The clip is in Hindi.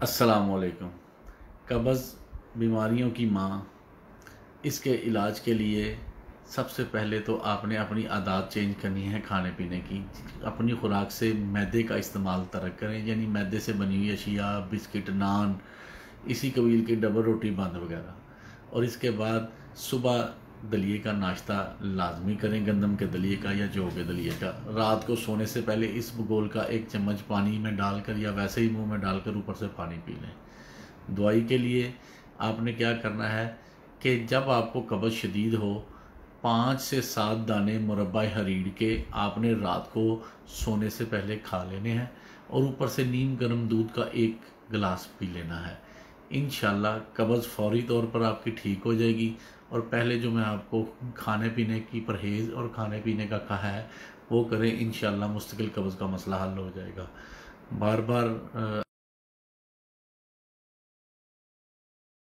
अस्सलामुअलैकुम। कब्ज़ बीमारियों की माँ। इसके इलाज के लिए सबसे पहले तो आपने अपनी आदत चेंज करनी है खाने पीने की। अपनी खुराक से मैदे का इस्तेमाल तर्क करें, यानी मैदे से बनी हुई अशिया, बिस्किट, नान, इसी कबील की डबल रोटी बंद वगैरह। और इसके बाद सुबह दलिए का नाश्ता लाजमी करें, गंदम के दलिए का या जौ के दलिए का। रात को सोने से पहले इस बगोल का 1 चम्मच पानी में डालकर या वैसे ही मुंह में डालकर ऊपर से पानी पी लें। दवाई के लिए आपने क्या करना है कि जब आपको कब्ज़ शदीद हो, 5 से 7 दाने मुरब्बा हरीड़ के आपने रात को सोने से पहले खा लेने हैं और ऊपर से नीम गर्म दूध का 1 गिलास पी लेना है। इंशाल्लाह कब्ज़ फौरी तौर पर आपकी ठीक हो जाएगी। और पहले जो मैं आपको खाने पीने की परहेज़ और खाने पीने का कहा है वो करें, इंशाल्लाह मुस्तकिल कब्ज़ का मसला हल हो जाएगा। बार बार